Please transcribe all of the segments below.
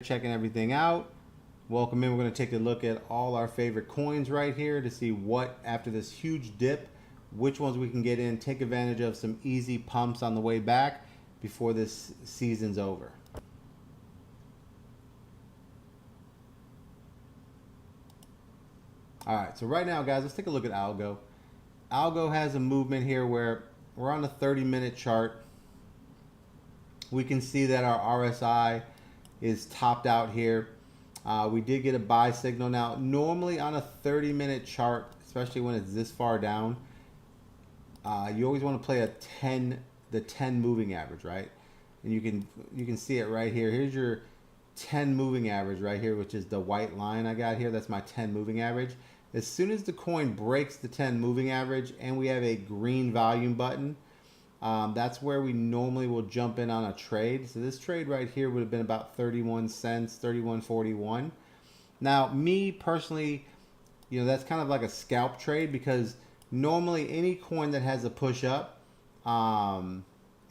Checking everything out. Welcome in. We're going to take a look at all our favorite coins right here to see what, after this huge dip, which ones we can get in, take advantage of some easy pumps on the way back before this season's over. All right, so right now, guys, let's take a look at Algo. Algo has a movement here where we're on a 30-minute chart. We can see that our RSI is topped out here. We did get a buy signal. Now, normally on a 30-minute chart, especially when it's this far down, you always want to play the 10 moving average, right? And you can see it right here. Here's your 10 moving average right here, which is the white line I got here. That's my 10 moving average. As soon as the coin breaks the 10 moving average and we have a green volume button, that's where we normally will jump in on a trade. So this trade right here would have been about 31 cents, 31.41. Now, me personally, that's kind of like a scalp trade because normally any coin that has a push up,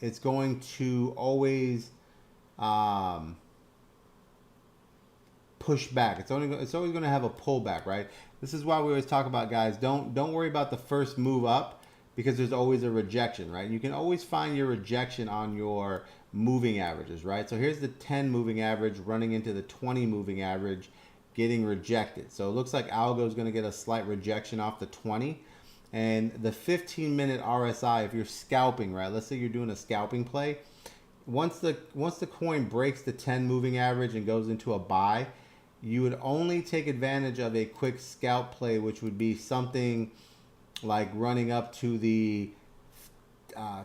it's going to always push back. It's always going to have a pullback, right? This is why we always talk about, guys, don't worry about the first move up, because there's always a rejection, right? You can always find your rejection on your moving averages, right? So here's the 10 moving average running into the 20 moving average, getting rejected. So it looks like Algo is going to get a slight rejection off the 20. And the 15-minute RSI, if you're scalping, right? Let's say you're doing a scalping play. Once the coin breaks the 10 moving average and goes into a buy, you would only take advantage of a quick scalp play, which would be something like running up to the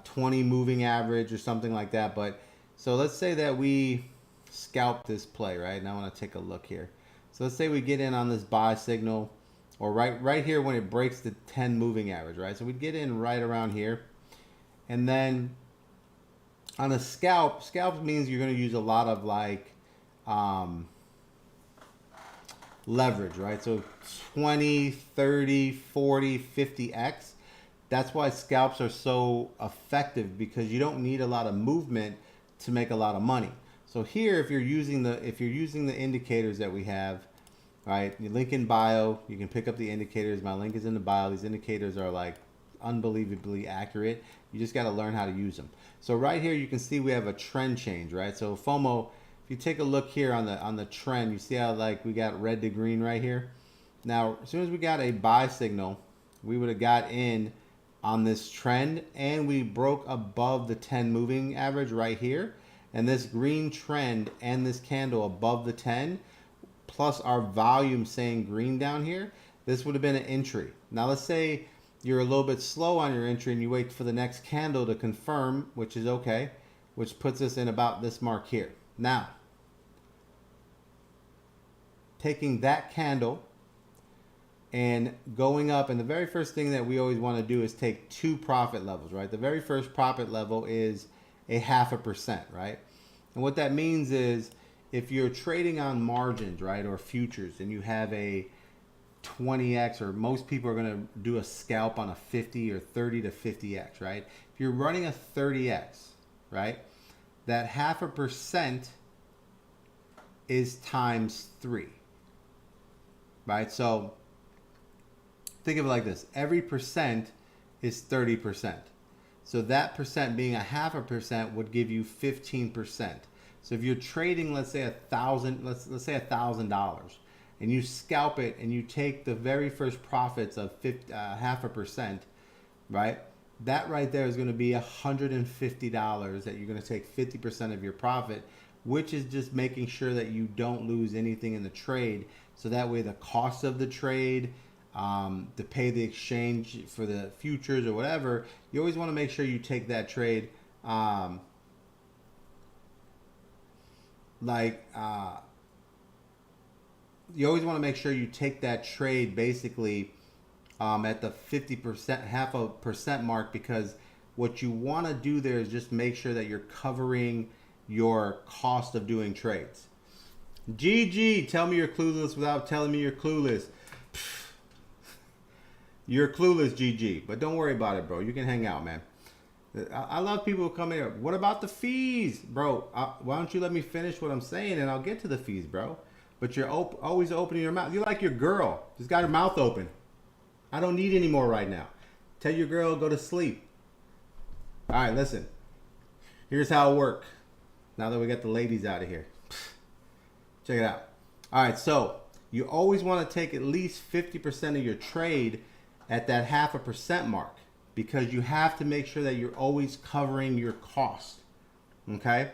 20 moving average or something like that. But so let's say that we scalp this play, right? And I want to take a look here. So let's say we get in on this buy signal, or right here when it breaks the 10 moving average, right? So we'd get in right around here. And then on a scalp means you're going to use a lot of like leverage, right? So 20, 30, 40, 50x. That's why scalps are so effective, because you don't need a lot of movement to make a lot of money. So here, if you're using the indicators that we have, right? Your link in bio, you can pick up the indicators. My link is in the bio. These indicators are like unbelievably accurate. You just got to learn how to use them. So right here, you can see we have a trend change, right? So FOMO, if you take a look here on the trend, you see how like we got red to green right here. Now, as soon as we got a buy signal, we would have got in on this trend, and we broke above the 10 moving average right here. And this green trend and this candle above the 10, plus our volume saying green down here, this would have been an entry. Now, let's say you're a little bit slow on your entry and you wait for the next candle to confirm, which is okay, which puts us in about this mark here. Now, taking that candle and going up, and the very first thing that we always want to do is take two profit levels, right? The very first profit level is a 0.5%, right? And what that means is if you're trading on margins, right, or futures, and you have a 20x, or most people are going to do a scalp on a 50 or 30 to 50x, right? If you're running a 30x, right, that 0.5% is times 3, right? So think of it like this: every percent is 30%. So that percent being a 0.5% would give you 15%. So if you're trading, let's say let's say $1,000, and you scalp it and you take the very first profits of 0.5%, right? That right there is going to be $150 that you're going to take 50% of your profit, which is just making sure that you don't lose anything in the trade. So that way the cost of the trade, to pay the exchange for the futures or whatever, you always want to make sure you take that trade you always want to make sure you take that trade basically at the 50%, 0.5% mark, because what you want to do there is just make sure that you're covering your cost of doing trades. GG, tell me you're clueless without telling me you're clueless. You're clueless, GG. But don't worry about it, bro. You can hang out, man. I love people who come here. What about the fees, bro? Why don't you let me finish what I'm saying and I'll get to the fees, bro? But you're always opening your mouth. You're like your girl. Just got her mouth open. I don't need any more right now. Tell your girl go to sleep. All right, listen. Here's how it works. Now that we got the ladies out of here. Check it out. All right, so you always want to take at least 50% of your trade at that 0.5% mark, because you have to make sure that you're always covering your cost. Okay?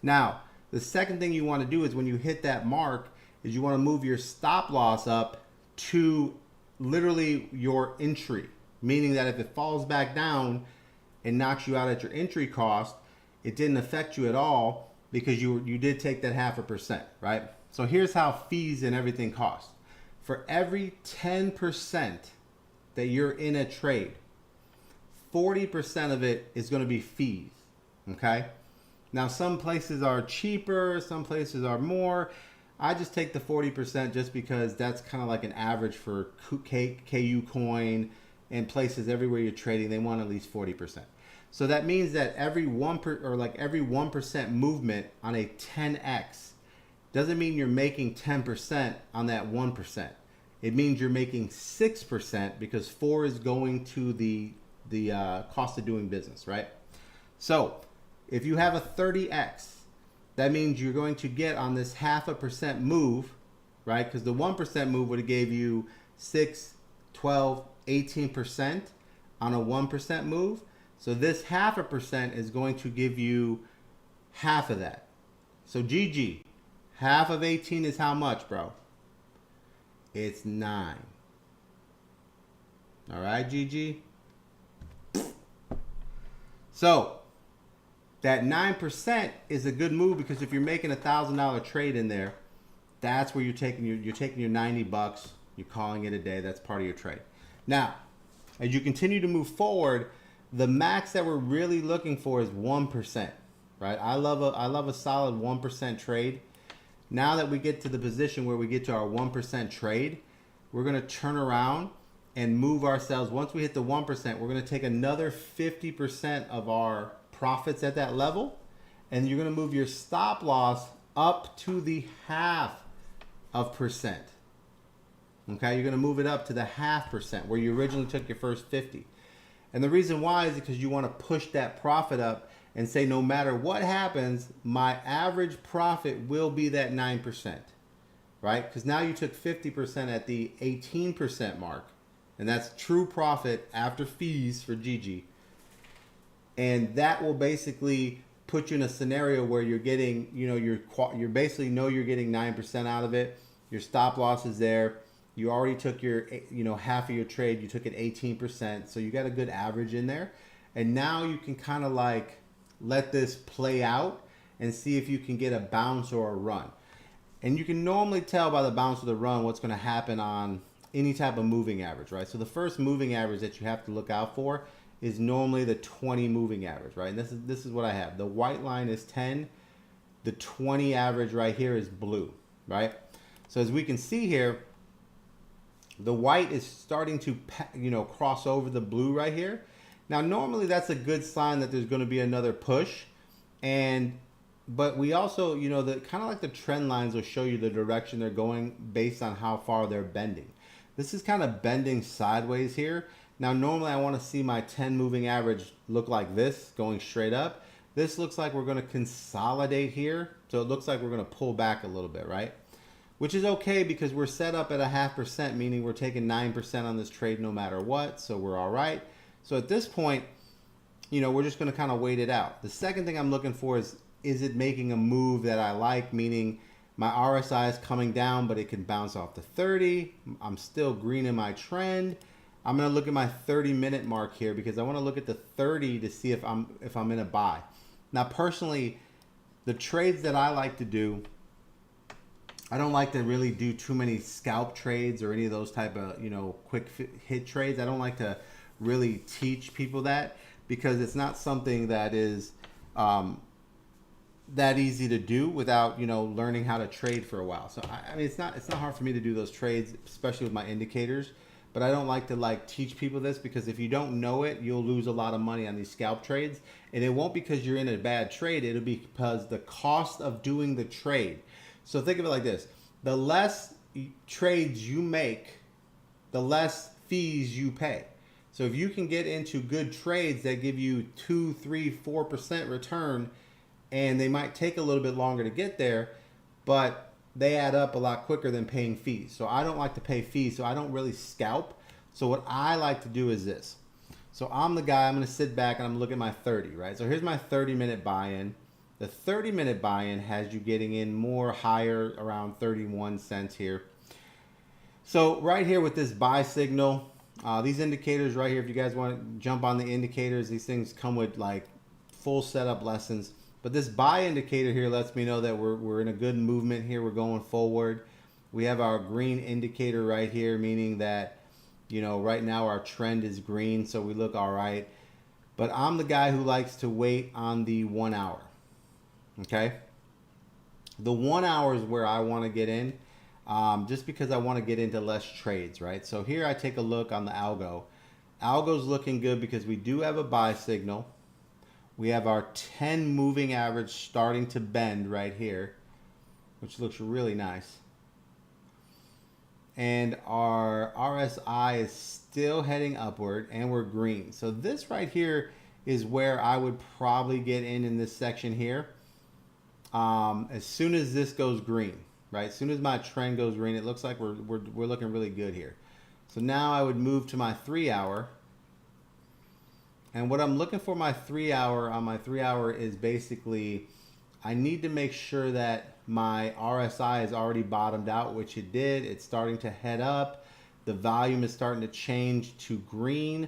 Now, the second thing you want to do is when you hit that mark is you want to move your stop loss up to literally your entry, meaning that if it falls back down and knocks you out at your entry cost, it didn't affect you at all because you did take that 0.5%, right? So here's how fees and everything cost. For every 10% that you're in a trade, 40% of it is going to be fees, okay? Now, some places are cheaper, some places are more. I just take the 40% just because that's kind of like an average for KU coin and places everywhere you're trading. They want at least 40%. So that means that every 1% movement on a 10x doesn't mean you're making 10% on that 1%. It means you're making 6% because 4 is going to the cost of doing business, right? So if you have a 30x, that means you're going to get on this 0.5% move, right? Because the 1% move would have gave you 6, 12, 18% on a 1% move. So this 0.5% is going to give you half of that. So GG, half of 18 is how much, bro? It's 9. All right, GG? So that 9% is a good move because if you're making $1,000 trade in there, that's where you're taking your $90. You're calling it a day. That's part of your trade. Now, as you continue to move forward, the max that we're really looking for is 1%, right? I love a solid 1% trade. Now that we get to the position where we get to our 1% trade, we're going to turn around and move ourselves. Once we hit the 1%, we're going to take another 50% of our profits at that level, and you're going to move your stop loss up to the 0.5%. Okay, you're going to move it up to the 0.5% where you originally took your first 50. And the reason why is because you want to push that profit up and say no matter what happens, my average profit will be that 9%, right? Because now you took 50% at the 18% mark, and that's true profit after fees for GG. And that will basically put you in a scenario where you're getting, you're basically you're getting 9% out of it. Your stop loss is there. You already took your, half of your trade. You took it 18%. So you got a good average in there. And now you can kind of like let this play out and see if you can get a bounce or a run. And you can normally tell by the bounce or the run what's going to happen on any type of moving average, right? So the first moving average that you have to look out for is normally the 20 moving average, right? And this is what I have. The white line is 10. The 20 average right here is blue, right? So as we can see here, the white is starting to, cross over the blue right here. Now, normally that's a good sign that there's going to be another push. But we also, the kind of like the trend lines will show you the direction they're going based on how far they're bending. This is kind of bending sideways here. Now, normally I want to see my 10 moving average look like this, going straight up. This looks like we're going to consolidate here. So it looks like we're going to pull back a little bit, right? Which is okay because we're set up at a 0.5%, meaning we're taking 9% on this trade no matter what. So we're all right. So at this point, we're just going to kind of wait it out. The second thing I'm looking for is it making a move that I like, meaning my RSI is coming down, but it can bounce off the 30. I'm still green in my trend. I'm going to look at my 30-minute mark here because I want to look at the 30 to see if I'm in a buy. Now, personally, the trades that I like to do, I don't like to really do too many scalp trades or any of those type of, quick hit trades. I don't like to really teach people that because it's not something that is that easy to do without, learning how to trade for a while. So I mean, it's not hard for me to do those trades, especially with my indicators. but I don't like to like teach people this, because if you don't know it, you'll lose a lot of money on these scalp trades. And it won't because you're in a bad trade. It'll be because the cost of doing the trade. So think of it like this. The less trades you make, the less fees you pay. So if you can get into good trades that give you 2, 3, 4% return, and they might take a little bit longer to get there, but they add up a lot quicker than paying fees. So I don't like to pay fees, so I don't really scalp. So what I like to do is this. So I'm the guy, I'm gonna sit back and I'm looking at my 30, right? So here's my 30-minute buy-in. The 30-minute buy-in has you getting in more higher, around 31 cents here. So right here with this buy signal, these indicators right here, if you guys want to jump on the indicators, these things come with like full setup lessons. But this buy indicator here lets me know that we're in a good movement here. We're going forward. We have our green indicator right here, meaning that, you know, right now our trend is green, so we look all right. But I'm the guy who likes to wait on the 1 hour. Okay? The 1 hour is where I want to get in, just because I want to get into less trades, right? So here I take a look on the algo. Algo's looking good because we do have a buy signal. We have our 10 moving average starting to bend right here, which looks really nice. And our RSI is still heading upward, and we're green. So this right here is where I would probably get in this section here. As soon as this goes green, right? As soon as my trend goes green, it looks like we're looking really good here. So now I would move to my 3 hour. And what I'm looking for my 3 hour on my 3 hour is basically, I need to make sure that my RSI is already bottomed out, which it did. It's starting to head up. The volume is starting to change to green.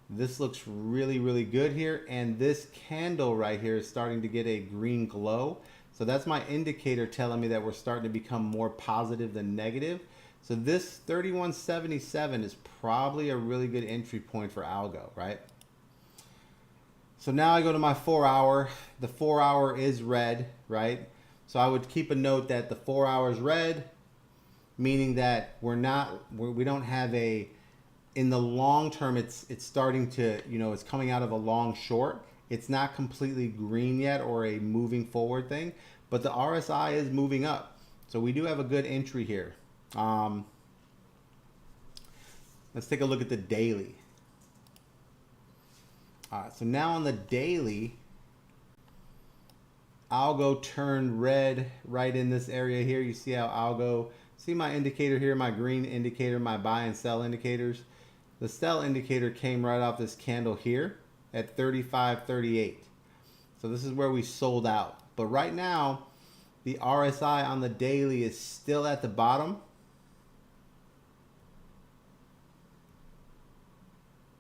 This looks really, really good here. And this candle right here is starting to get a green glow. So that's my indicator telling me that we're starting to become more positive than negative. So this 31.77 is probably a really good entry point for algo, right? So now I go to my 4 hour. The 4 hour is red, right? So I would keep a note that the 4 hour is red, meaning that we don't have a, in the long term, it's starting to, you know, it's coming out of a long short. It's not completely green yet or a moving forward thing, but the RSI is moving up. So we do have a good entry here. Let's take a look at the daily. All right, so now on the daily, algo turned red right in this area here. You see how algo, see my indicator here, my green indicator, my buy and sell indicators. The sell indicator came right off this candle here at 35.38. So this is where we sold out. But right now, the RSI on the daily is still at the bottom.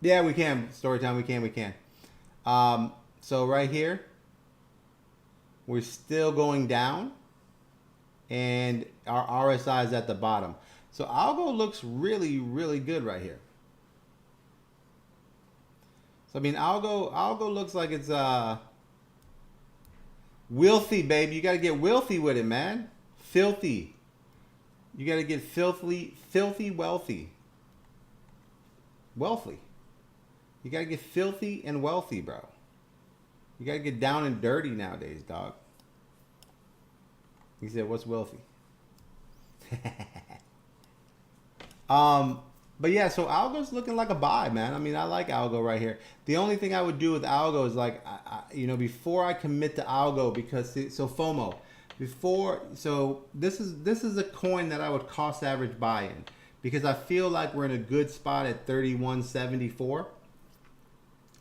Yeah, we can. Story time, we can. So right here, we're still going down, and our RSI is at the bottom. So algo looks really, really good right here. So I mean, algo looks like it's wealthy, baby. You got to get wealthy with it, man. Filthy. You got to get filthy wealthy. Wealthy. You got to get filthy and wealthy, bro. You got to get down and dirty nowadays, dog. He said, what's wealthy? But yeah, so algo's looking like a buy, man. I mean, I like algo right here. The only thing I would do with algo is like, you know, before I commit to algo, because so FOMO, so this is a coin that I would cost average buy in, because I feel like we're in a good spot at 31.74.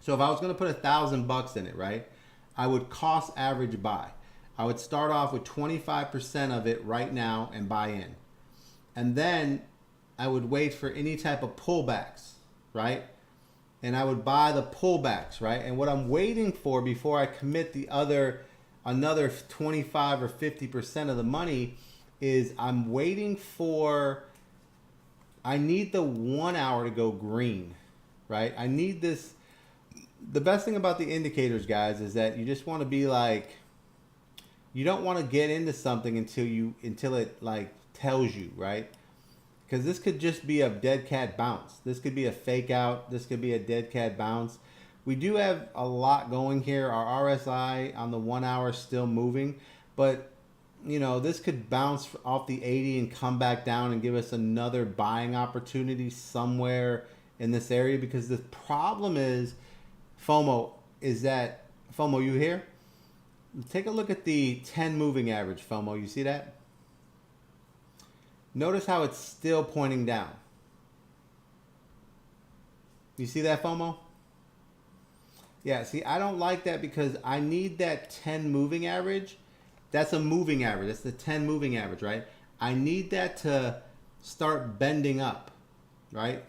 So if I was going to put $1,000 in it, right, I would cost average buy. I would start off with 25% of it right now and buy in. And then I would wait for any type of pullbacks, right? And I would buy the pullbacks, right? And what I'm waiting for before I commit another 25 or 50% of the money is I'm waiting for, I need the 1 hour to go green, right? I need this. The best thing about the indicators, guys, is that you just want to be like, you don't want to get into something until it like tells you, right? because this could just be a dead cat bounce. This could be a fake out. This could be a dead cat bounce. We do have a lot going here. Our RSI on the 1 hour still moving, but you know, this could bounce off the 80 and come back down and give us another buying opportunity somewhere in this area, because the problem is FOMO is that FOMO, you here? Take a look at the 10 moving average, FOMO. You see that? Notice how it's still pointing down. You see that, FOMO? Yeah, see, I don't like that because I need that 10 moving average. That's a moving average. That's the 10 moving average, right? I need that to start bending up, right?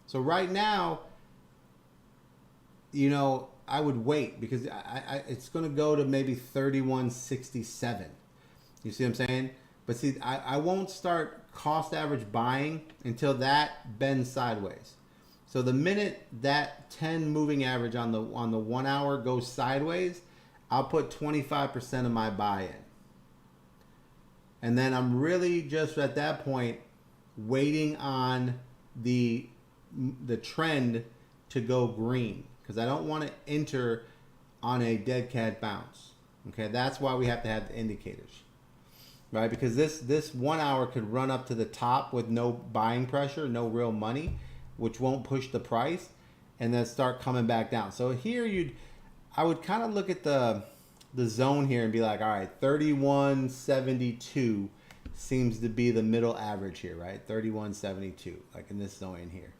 So right now, you know, I would wait because it's going to go to maybe 31.67. You see what I'm saying? But see, I won't start cost average buying until that bends sideways. So the minute that 10 moving average on the 1 hour goes sideways, I'll put 25% of my buy in. And then I'm really just at that point waiting on the trend to go green, because I don't want to enter on a dead cat bounce. Okay, that's why we have to have the indicators, right? Because this 1 hour could run up to the top with no buying pressure, no real money, which won't push the price, and then start coming back down. So here I would kind of look at the zone here and be like, all right, 31.72 seems to be the middle average here, right? 31.72, like in this zone in here.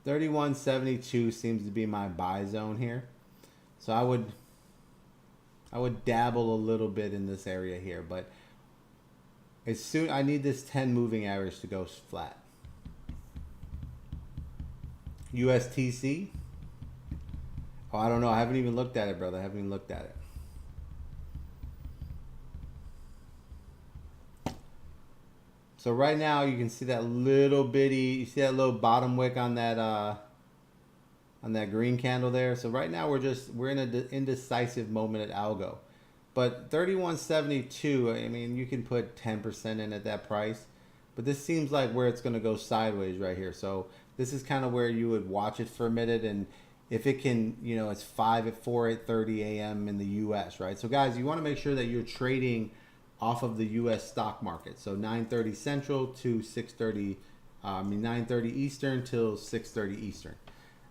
31.72 seems to be my buy zone here. So I would dabble a little bit in this area here, but as soon I need this 10 moving average to go flat. USTC. Oh, I don't know. I haven't even looked at it, brother. I haven't even looked at it. So right now you can see that little bitty, you see that little bottom wick on that green candle there. So right now we're in an indecisive moment at algo. But 31.72, I mean, you can put 10% in at that price. But this seems like where it's going to go sideways right here. So this is kind of where you would watch it for a minute, and if it can, you know, it's 8:30 a.m. in the U.S., right? So guys, you want to make sure that you're trading off of the U.S. stock market. So 9:30 Central to 9:30 Eastern till 6:30 Eastern.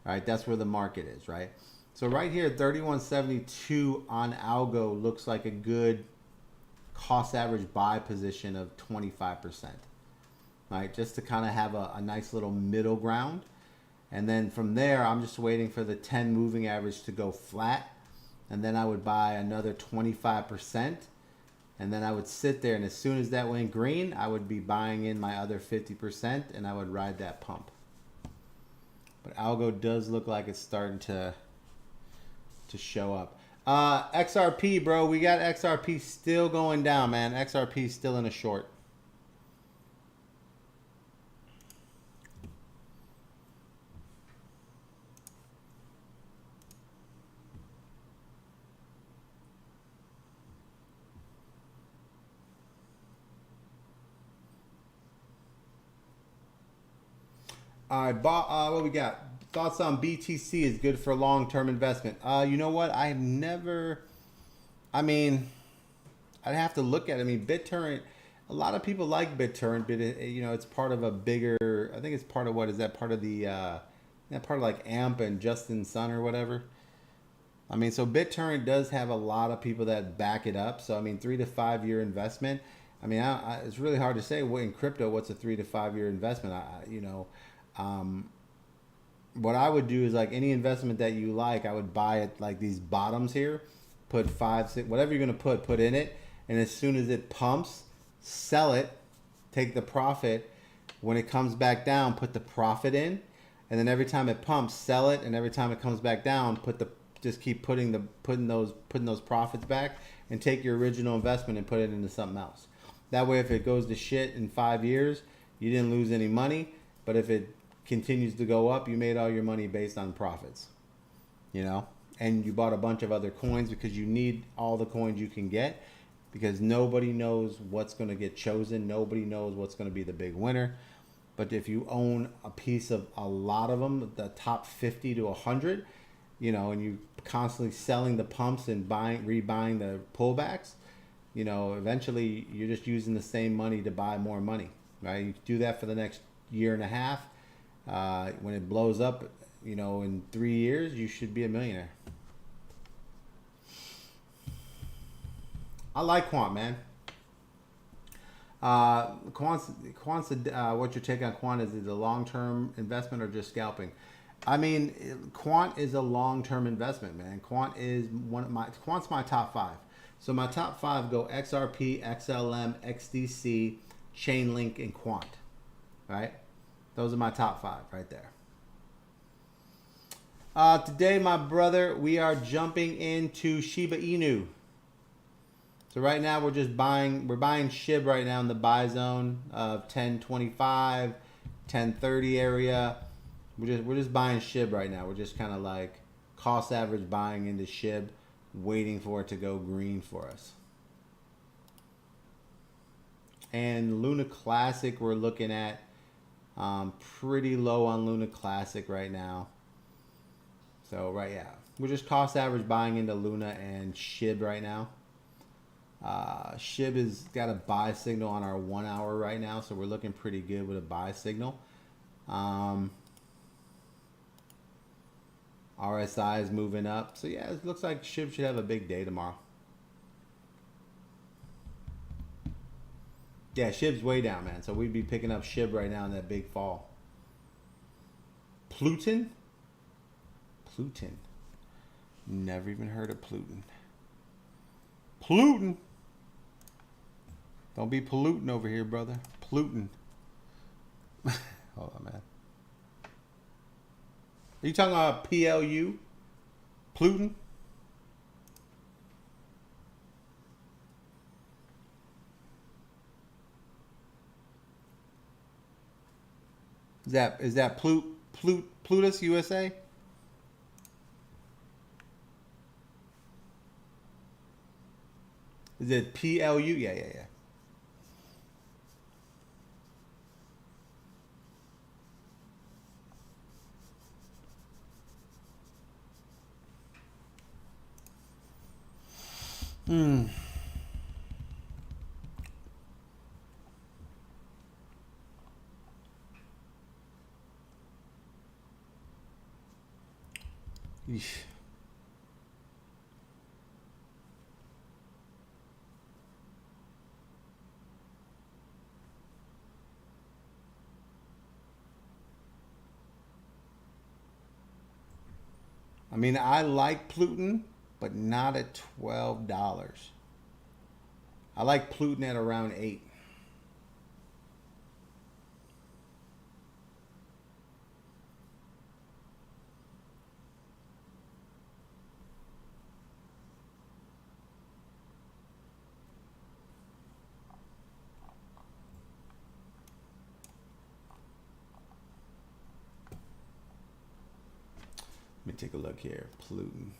All right, that's where the market is, right? So right here, 31.72 on algo looks like a good cost average buy position of 25%. Right, just to kind of have a nice little middle ground. And then from there, I'm just waiting for the 10 moving average to go flat. And then I would buy another 25%. And then I would sit there. And as soon as that went green, I would be buying in my other 50%. And I would ride that pump. But algo does look like it's starting to show up. XRP, bro. We got XRP still going down, man. XRP still in a short. All right, what we got? Thoughts on BTC is good for long-term investment. You know what? I've never. I mean, I'd have to look at it. I mean, BitTorrent. A lot of people like BitTorrent, but you know, it's part of a bigger. I think it's part of what is that part of the? That part of like AMP and Justin Sun or whatever. I mean, so BitTorrent does have a lot of people that back it up. So I mean, 3 to 5 year investment. I mean, it's really hard to say in crypto what's a 3 to 5 year investment. You know. What I would do is like any investment that you like, I would buy it like these bottoms here, put 5, 6, whatever you're going to put in it. And as soon as it pumps, sell it, take the profit. When it comes back down, put the profit in. And then every time it pumps, sell it. And every time it comes back down, just keep putting those profits back and take your original investment and put it into something else. That way, if it goes to shit in 5 years, you didn't lose any money. But if it continues to go up, you made all your money based on profits, you know, and you bought a bunch of other coins because you need all the coins you can get, because nobody knows what's going to get chosen. Nobody knows what's going to be the big winner. But if you own a piece of a lot of them, the top 50 to 100, you know, and you constantly selling the pumps and rebuying the pullbacks, you know, eventually you're just using the same money to buy more money, right? You do that for the next year and a half. When it blows up, you know, in 3 years, you should be a millionaire. I like Quant, man. Quant's what's your take on Quant? Is it a long-term investment or just scalping? I mean, Quant is a long-term investment, man. Quant's my top 5. So my top 5 go XRP, XLM, XDC, Chainlink, and Quant. Right? Those are my top 5 right there. Today, my brother, we are jumping into Shiba Inu. So right now we're buying SHIB right now in the buy zone of 1025, 1030 area. We're just buying SHIB right now. We're just kind of like cost average buying into SHIB, waiting for it to go green for us. And Luna Classic, we're looking at pretty low on Luna Classic right now. So we're just cost average buying into Luna and SHIB right now. SHIB has got a buy signal on our 1 hour right now, so we're looking pretty good with a buy signal. RSI is moving up, so yeah, it looks like SHIB should have a big day tomorrow. Yeah, SHIB's way down, man, so we'd be picking up SHIB right now in that big fall. Pluton? Never even heard of Pluton. Don't be polluting over here, brother. Pluton. Hold on, man. Are you talking about PLU? Pluton? Is that Plutus USA? Is it PLU? Yeah. Eesh. I mean, I like Pluton, but not at $12. I like Pluton at around 8. Let me take a look here. Pluton.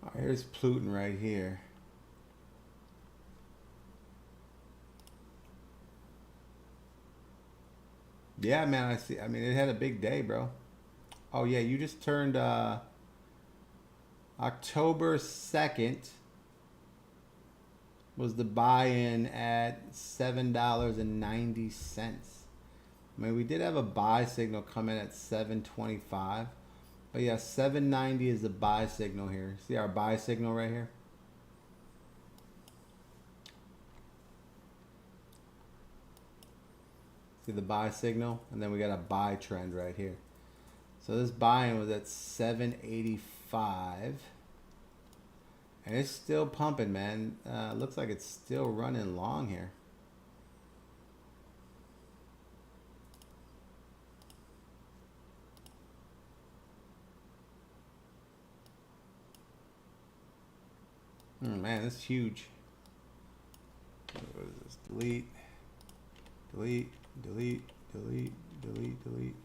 All right, here's Pluton right here. Yeah, man, I see. I mean, it had a big day, bro. Oh, yeah, you just turned October 2nd was the buy-in at $7.90. I mean, we did have a buy signal come in at 725. But yeah, 790 is the buy signal here. See our buy signal right here? See the buy signal? And then we got a buy trend right here. So this buy-in was at 785. And it's still pumping, man. Looks like it's still running long here. Man, this is huge. What is this? Delete, delete, delete, delete, delete, delete.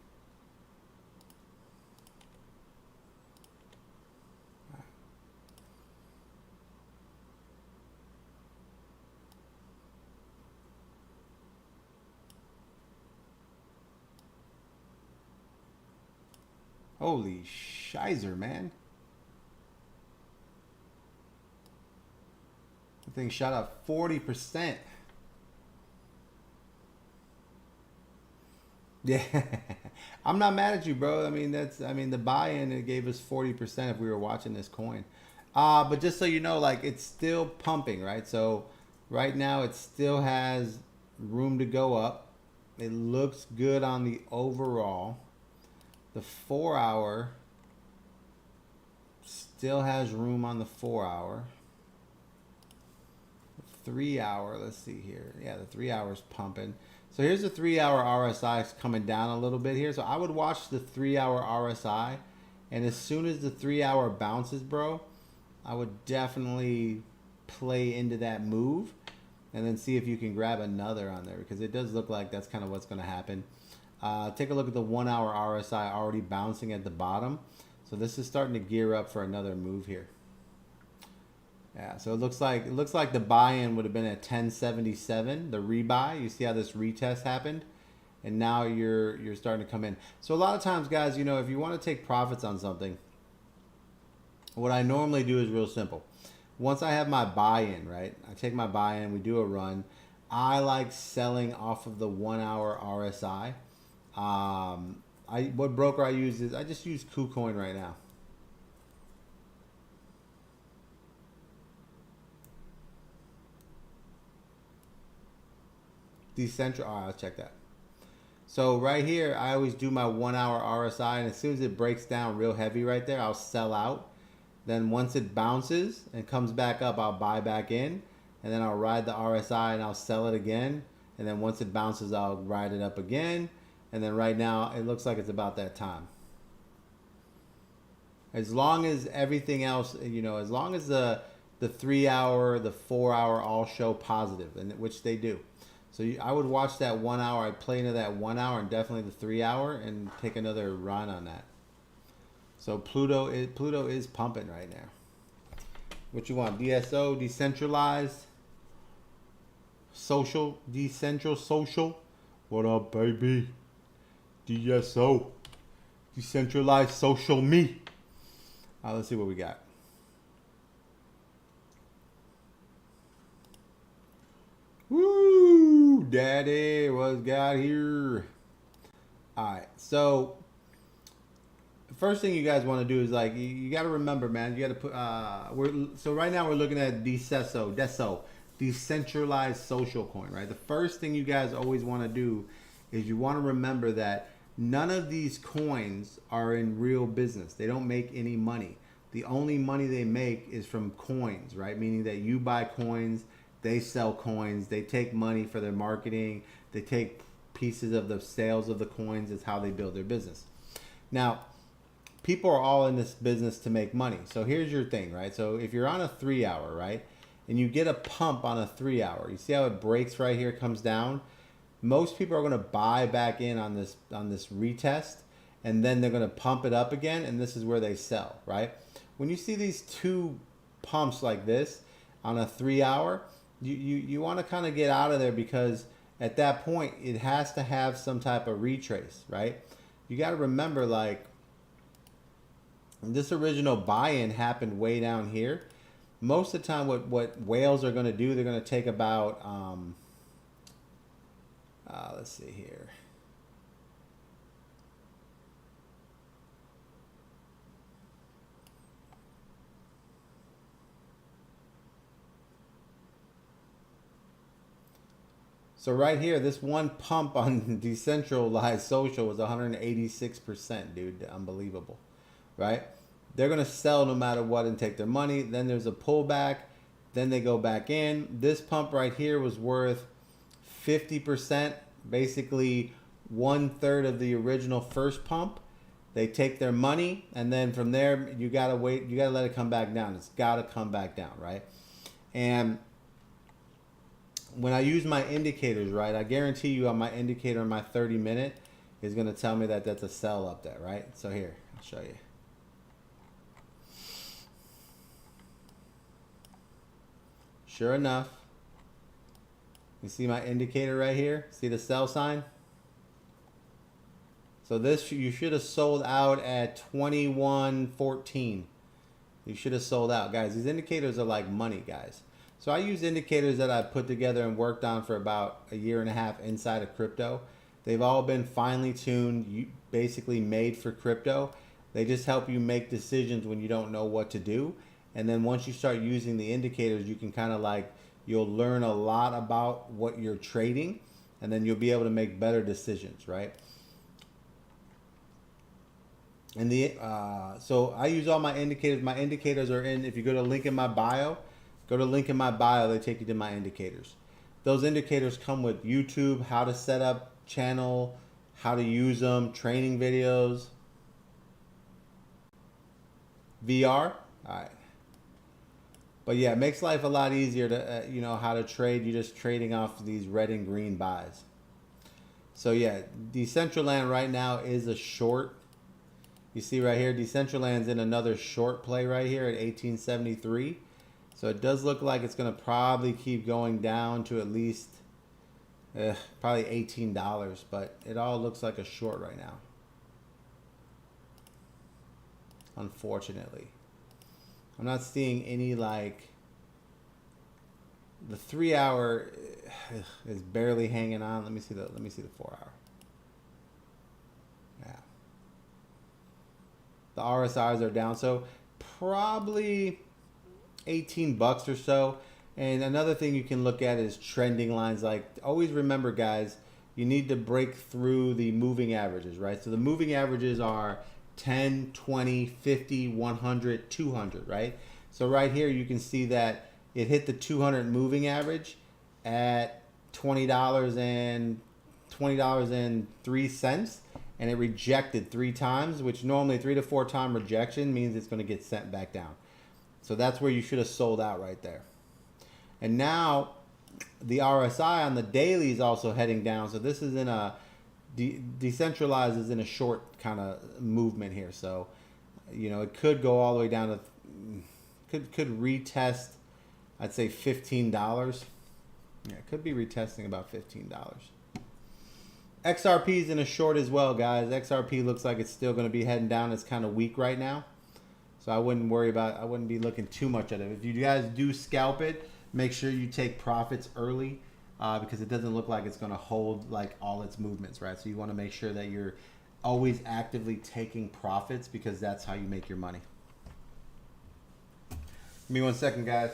Holy shizer, man. The thing shot up 40%. Yeah. I'm not mad at you, bro. I mean, the buy-in, it gave us 40% if we were watching this coin. But just so you know, like, it's still pumping, right? So right now it still has room to go up. It looks good on the overall. The 4 hour still has room on the 4 hour. The 3 hour, let's see here. Yeah, the 3 hour's pumping. So here's the 3 hour RSI coming down a little bit here. So I would watch the 3 hour RSI, and as soon as the 3 hour bounces, bro, I would definitely play into that move and then see if you can grab another on there, because it does look like that's kind of what's going to happen. Take a look at the 1 hour RSI already bouncing at the bottom. So this is starting to gear up for another move here. Yeah, so it looks like the buy-in would have been at 1077, the rebuy. You see how this retest happened? And now you're starting to come in. So a lot of times, guys, you know, if you want to take profits on something, what I normally do is real simple. Once I have my buy-in, right? I take my buy-in, we do a run. I like selling off of the 1 hour RSI. What broker I use is I just use KuCoin right now. Decentral. All right, I'll check that. So right here, I always do my 1 hour RSI, and as soon as it breaks down real heavy right there, I'll sell out. Then once it bounces and comes back up, I'll buy back in, and then I'll ride the RSI and I'll sell it again. And then once it bounces, I'll ride it up again. And then right now, it looks like it's about that time. As long as everything else, you know, as long as the 3 hour, the 4 hour all show positive, and which they do. So I would watch that 1 hour. I'd play into that 1 hour and definitely the 3 hour and take another run on that. So Pluto is pumping right now. What you want? DSO, decentralized, social, decentral, social. What up, baby? DSO, decentralized social me. Let's see what we got. Woo, daddy, what's got here? All right, so the first thing you guys want to do is, like, you got to remember, man. You got to put. So right now we're looking at DSO, decentralized social coin, right? The first thing you guys always want to do is you want to remember that none of these coins are in real business. They don't make any money. The only money they make is from coins, right? Meaning that you buy coins, they sell coins, they take money for their marketing, they take pieces of the sales of the coins is how they build their business. Now, people are all in this business to make money. So here's your thing, right? So if you're on a 3 hour, right, and you get a pump on a 3 hour, you see how it breaks right here, comes down? Most people are going to buy back in on this retest, and then they're going to pump it up again, and this is where they sell, right? When you see these two pumps like this on a 3 hour, you want to kind of get out of there, because at that point it has to have some type of retrace, right? You got to remember, like, this original buy-in happened way down here. Most of the time what whales are going to do, they're going to take about let's see here. So right here, this one pump on decentralized social was 186%, dude. Unbelievable, right? They're going to sell no matter what and take their money. Then there's a pullback. Then they go back in. This pump right here was worth 50%, basically 1/3 of the original first pump. They take their money, and then from there, you got to wait. You got to let it come back down. It's got to come back down, right? And when I use my indicators, right, I guarantee you on my indicator on my 30-minute is going to tell me that that's a sell up there, right? So here, I'll show you. Sure enough, you see my indicator right here? See the sell sign? So this, you should have sold out at 21.14. You should have sold out. Guys, these indicators are like money, guys. So I use indicators that I put together and worked on for about a year and a half inside of crypto. They've all been finely tuned, basically made for crypto. They just help you make decisions when you don't know what to do. And then once you start using the indicators, you can kind of like, you'll learn a lot about what you're trading, and then you'll be able to make better decisions, right? And so I use all my indicators. My indicators are in, if you go to link in my bio, they take you to my indicators. Those indicators come with YouTube, how to set up channel, how to use them, training videos, VR. All right. But yeah, it makes life a lot easier to, you know, how to trade. You're just trading off these red and green buys. So yeah, Decentraland right now is a short. You see right here, Decentraland's in another short play right here at 1873. So it does look like it's going to probably keep going down to at least probably $18, but it all looks like a short right now. Unfortunately. I'm not seeing any, like, the 3 hour is barely hanging on. Let me see the 4 hour. Yeah. The RSIs are down, so probably $18 or so. And another thing you can look at is trending lines. Like, always remember, guys, you need to break through the moving averages, right? So the moving averages are 10, 20, 50, 100, 200, right? So right here you can see that it hit the 200 moving average at $20.03, and it rejected 3 times, which normally 3 to 4 time rejection means it's going to get sent back down. So that's where you should have sold out right there. And now the RSI on the daily is also heading down. So this is in a decentralized is in a short kind of movement here. So, you know, it could go all the way down to could retest, I'd say $15. Yeah, it could be retesting about $15. XRP is in a short as well, guys. XRP looks like it's still going to be heading down. It's kind of weak right now. So I wouldn't worry about, I wouldn't be looking too much at it. If you guys do scalp it, make sure you take profits early because it doesn't look like it's going to hold like all its movements, right? So you want to make sure that you're always actively taking profits because that's how you make your money. Give me 1 second, guys.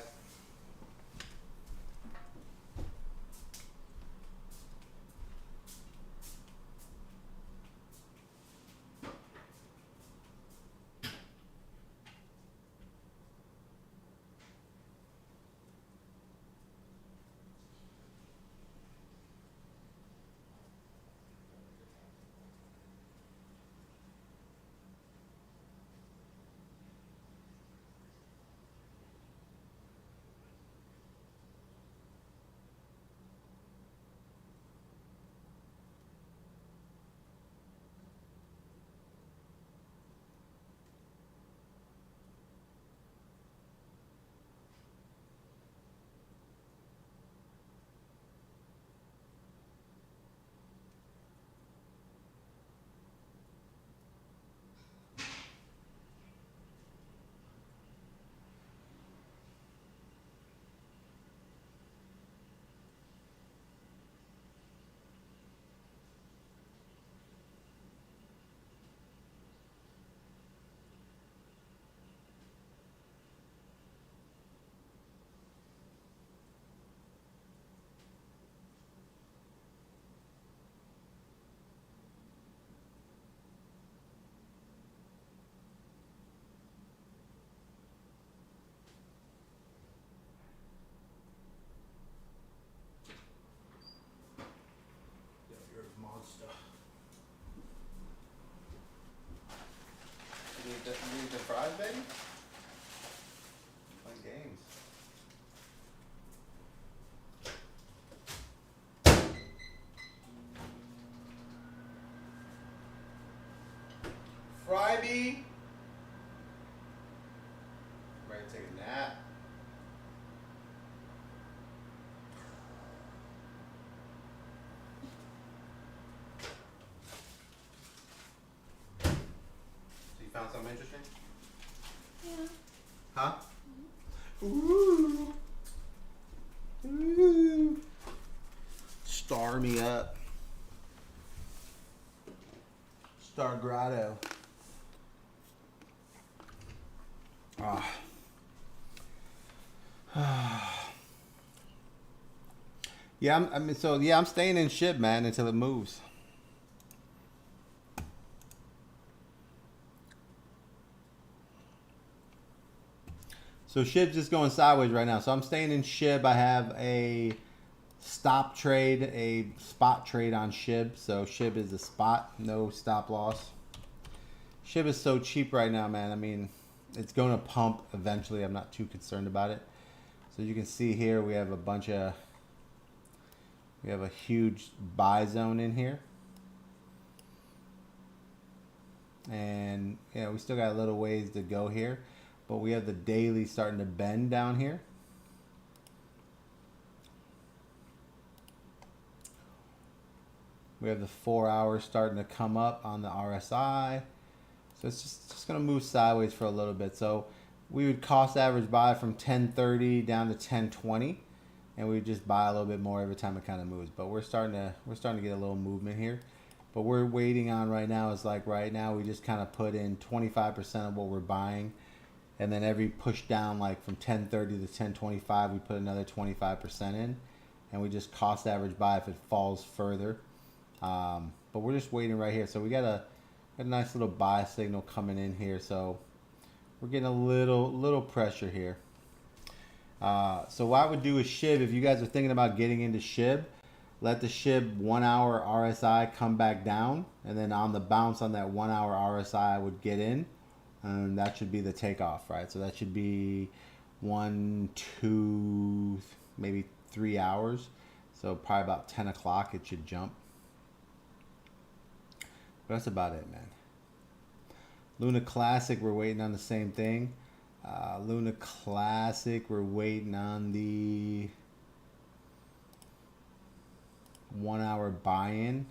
You need the fries, baby? Playing games. ready? Ready to take a nap. So you found something interesting? Yeah. Huh? Ooh. Ooh. Star me up. Star Grotto. Yeah, I'm staying in SHIB, man, until it moves. So SHIB's just going sideways right now. So I'm staying in SHIB. I have a stop trade, a spot trade on SHIB. So SHIB is a spot, no stop loss. SHIB is so cheap right now, man. I mean, it's going to pump eventually. I'm not too concerned about it. So you can see here we have a huge buy zone in here. And yeah, we still got a little ways to go here, but we have the daily starting to bend down here. We have the 4 hours starting to come up on the RSI. So it's just going to move sideways for a little bit. So we would cost average buy from 1030 down to 1020, and we would just buy a little bit more every time it kind of moves. But we're starting to get a little movement here. But we're waiting on right now is like right now we just kind of put in 25% of what we're buying, and then every push down like from 1030 to 1025 we put another 25% in, and we just cost average buy if it falls further. But we're just waiting right here. So we got a nice little buy signal coming in here. So we're getting a little pressure here. So what I would do is SHIB, if you guys are thinking about getting into SHIB, let the SHIB 1 hour RSI come back down, and then on the bounce on that 1 hour RSI I would get in, and that should be the takeoff, right? So that should be 1, 2, maybe 3 hours. So probably about 10 o'clock it should jump. But that's about it, man. Luna Classic, we're waiting on the same thing. Luna Classic, we're waiting on the 1 hour buy-in,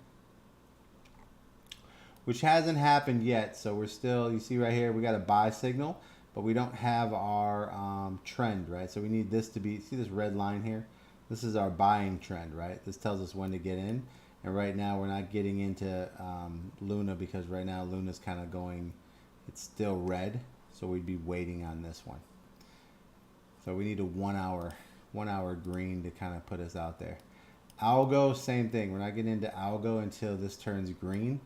which hasn't happened yet. So we're still, you see right here, we got a buy signal, but we don't have our trend, right? So we need this to be, see this red line here? This is our buying trend, right? This tells us when to get in. And right now we're not getting into Luna because right now Luna's kind of going, it's still red. So we'd be waiting on this one. So we need a 1 hour green to kind of put us out there. Algo, same thing. We're not getting into Algo until this turns green.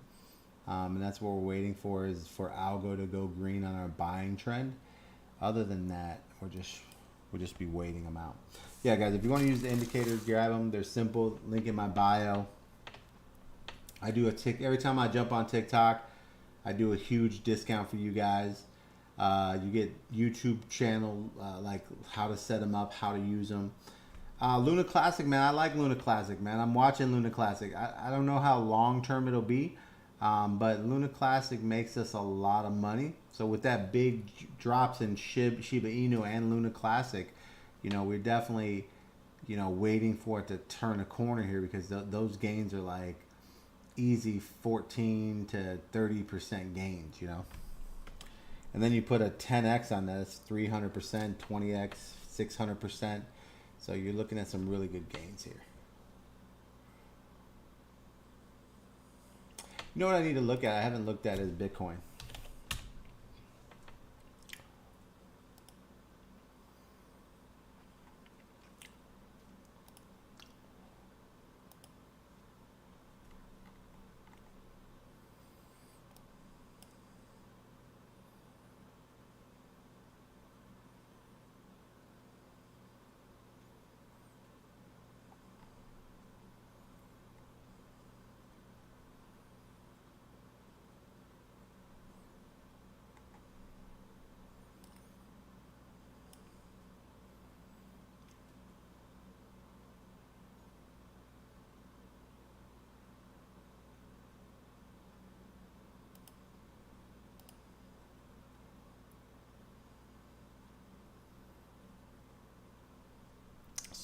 And that's what we're waiting for, is for Algo to go green on our buying trend. Other than that, we'll just be waiting them out. Yeah, guys, if you want to use the indicators, grab them. They're simple. Link in my bio. I do every time I jump on TikTok, I do a huge discount for you guys. You get YouTube channel, like how to set them up, how to use them. Luna Classic, man, I like Luna Classic, man. I'm watching Luna Classic. I don't know how long term it'll be, but Luna Classic makes us a lot of money. So with that big drops in Shiba Inu and Luna Classic, you know, we're definitely, you know, waiting for it to turn a corner here, because those gains are like easy 14 to 30% gains, you know. And then you put a 10x on that, it's 300%, 20x, 600%. So you're looking at some really good gains here. You know what I need to look at? I haven't looked at is Bitcoin.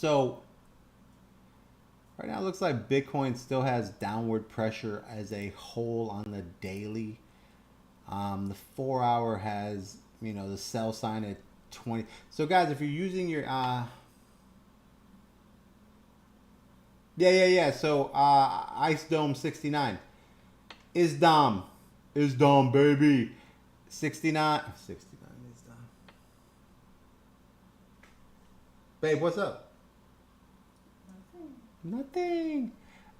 So right now it looks like Bitcoin still has downward pressure as a whole on the daily. The 4 hour has, the sell sign at 20. So guys, if you're using your yeah. So Ice Dome 69 is Dom. Is Dom, baby. 69 is Dom. Babe, what's up? Nothing.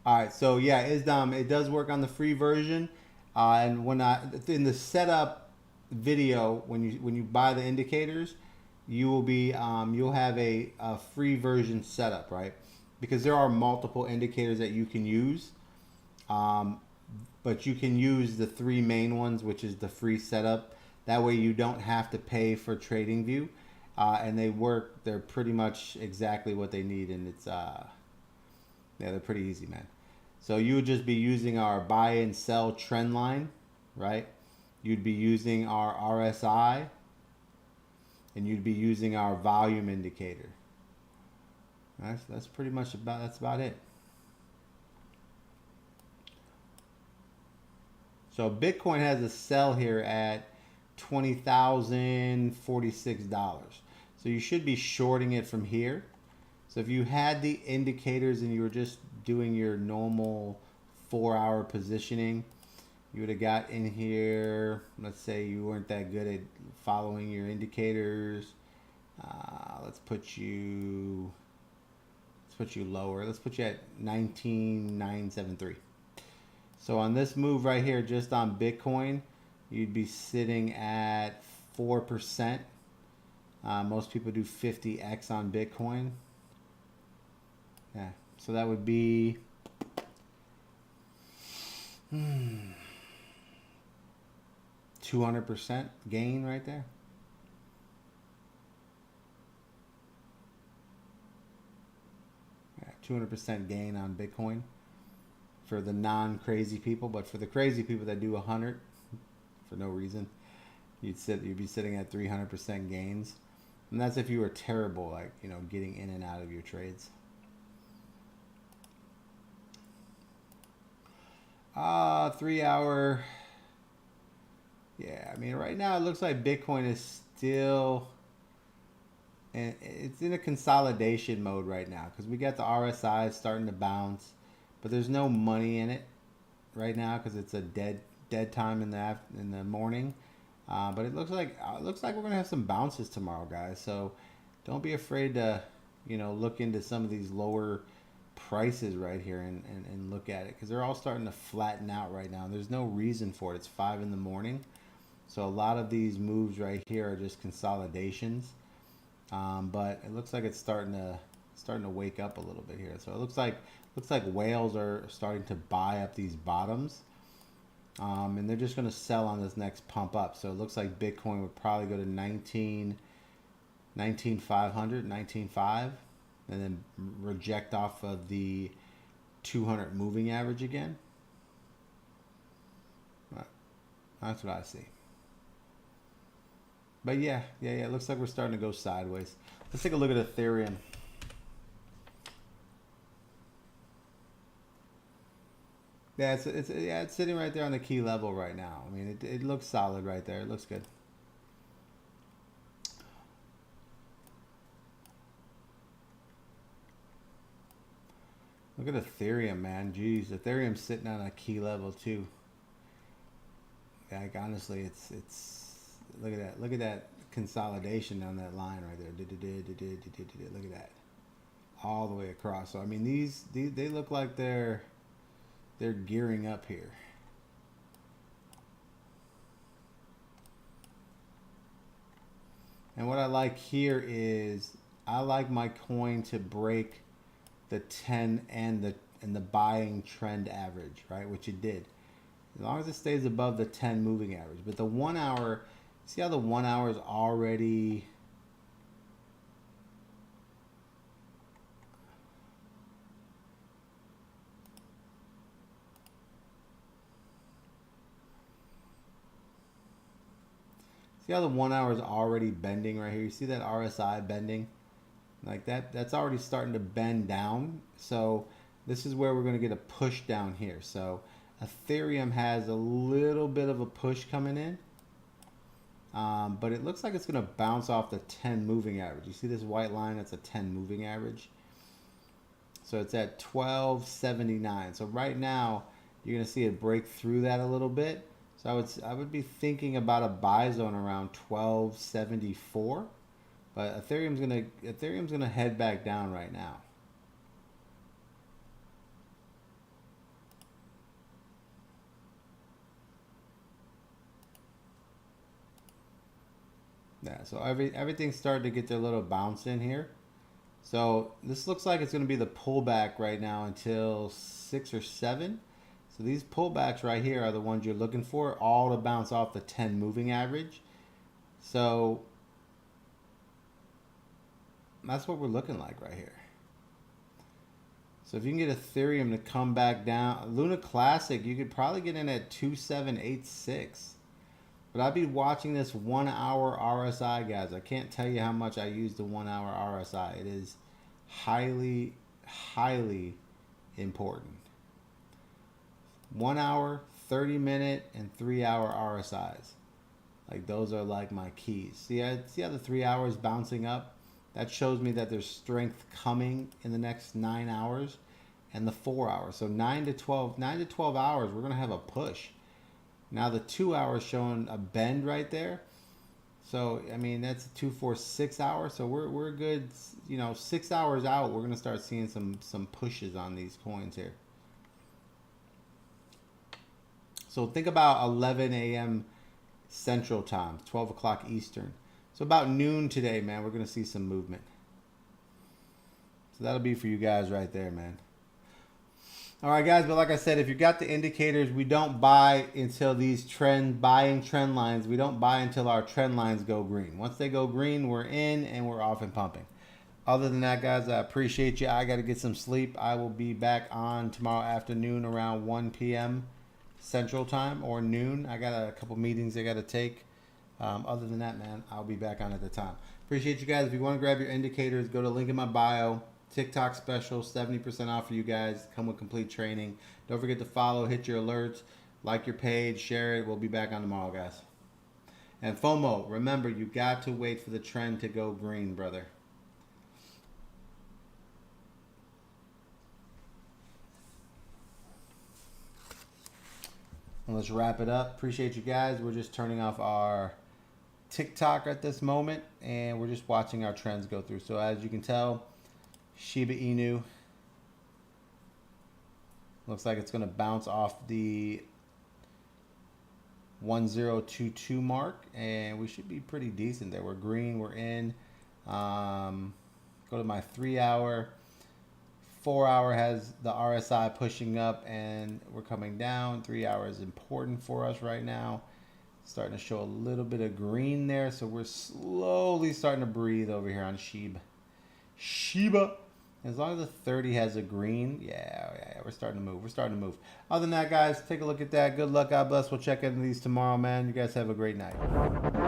All right, so yeah, Isdom, it does work on the free version, and when I in the setup video, when you buy the indicators, you will be you'll have a free version setup, right? Because there are multiple indicators that you can use, um, but you can use the three main ones, which is the free setup. That way, you don't have to pay for TradingView, and they work. They're pretty much exactly what they need, and it's yeah, they're pretty easy, man. So you would just be using our buy and sell trend line, right? You'd be using our RSI, and you'd be using our volume indicator. That's pretty much about it. So Bitcoin has a sell here at $20,046. So you should be shorting it from here. So if you had the indicators and you were just doing your normal 4 hour positioning, you would have got in here. Let's say you weren't that good at following your indicators. Let's put you lower. Let's put you at 19,973. So on this move right here, just on Bitcoin, you'd be sitting at 4%. Most people do 50x on Bitcoin. Yeah, so that would be 200% gain right there. Yeah, 200% gain on Bitcoin for the non-crazy people, but for the crazy people that do 100 for no reason, you'd be sitting at 300% gains, and that's if you were terrible, like getting in and out of your trades. 3 hour. Yeah, I mean, right now it looks like Bitcoin is still, and it's in a consolidation mode right now because we got the RSI starting to bounce, but there's no money in it right now because it's a dead time in the morning. But it looks like we're gonna have some bounces tomorrow, guys. So don't be afraid to look into some of these lower prices right here and look at it because they're all starting to flatten out right now. There's no reason for it. It's 5 in the morning, so a lot of these moves right here are just consolidations. But it looks like it's starting to wake up a little bit here. So it looks like whales are starting to buy up these bottoms, and they're just going to sell on this next pump up. So it looks like Bitcoin would probably go to 19,500, 19,500. And then reject off of the 200 moving average again. That's what I see. But yeah, it looks like we're starting to go sideways. Let's take a look at Ethereum. Yeah, it's sitting right there on the key level right now. I mean, it looks solid right there. It looks good. Look at Ethereum, man. Jeez, Ethereum's sitting on a key level too. Like honestly, it's look at that consolidation on that line right there. Look at that, all the way across. So I mean, these they look like they're gearing up here. And what I like here is I like my coin to break the 10 and the buying trend average, right? Which it did. As long as it stays above the 10 moving average. But the 1 hour, see how the 1 hour is already see how the 1 hour is already bending right here? You see that RSI bending? Like that's already starting to bend down. So this is where we're going to get a push down here. So Ethereum has a little bit of a push coming in. But it looks like it's going to bounce off the 10 moving average. You see this white line? That's a 10 moving average. So it's at 1279. So right now you're going to see it break through that a little bit. So I would be thinking about a buy zone around 1274. But Ethereum's gonna head back down right now. Yeah, so everything's starting to get their little bounce in here. So this looks like it's going to be the pullback right now until 6 or 7. So these pullbacks right here are the ones you're looking for, all to bounce off the 10 moving average. So that's what we're looking like right here. So if you can get Ethereum to come back down, Luna Classic, you could probably get in at 2786. But I'd be watching this 1 hour RSI, guys. I can't tell you how much I use the 1 hour RSI. It is highly, highly important. 1 hour, 30-minute, and 3 hour RSIs. Like those are like my keys. See how the 3 hours bouncing up? That shows me that there's strength coming in the next 9 hours, and the 4 hours. So 9 to 12 hours, we're gonna have a push. Now the 2 hours showing a bend right there. So I mean that's 2, 4, 6 hours. So we're good. 6 hours out, we're gonna start seeing some pushes on these coins here. So think about 11 a.m. Central Time, 12 o'clock Eastern. So about noon today, man, we're going to see some movement. So that'll be for you guys right there, man. All right, guys, but like I said, if you got the indicators, we don't buy until these buying trend lines. We don't buy until our trend lines go green. Once they go green, we're in and we're off and pumping. Other than that, guys, I appreciate you. I got to get some sleep. I will be back on tomorrow afternoon around 1 p.m. Central Time or noon. I got a couple meetings I got to take. Other than that, man, I'll be back on at the time. Appreciate you guys. If you want to grab your indicators, go to link in my bio. TikTok special, 70% off for you guys. Come with complete training. Don't forget to follow, hit your alerts, like your page, share it. We'll be back on tomorrow, guys. And FOMO, remember, you got to wait for the trend to go green, brother. And let's wrap it up. Appreciate you guys. We're just turning off our TikTok at this moment, and we're just watching our trends go through. So as you can tell, Shiba Inu looks like it's going to bounce off the 1022 mark, and we should be pretty decent there. We're green, we're in. Go to my 3 hour. 4 hour has the RSI pushing up, and we're coming down. 3 hours is important for us right now. Starting to show a little bit of green there, so we're slowly starting to breathe over here on Shiba. As long as the 30 has a green, yeah, we're starting to move. Other than that, guys, take a look at that. Good luck, God bless. We'll check into these tomorrow, man. You guys have a great night.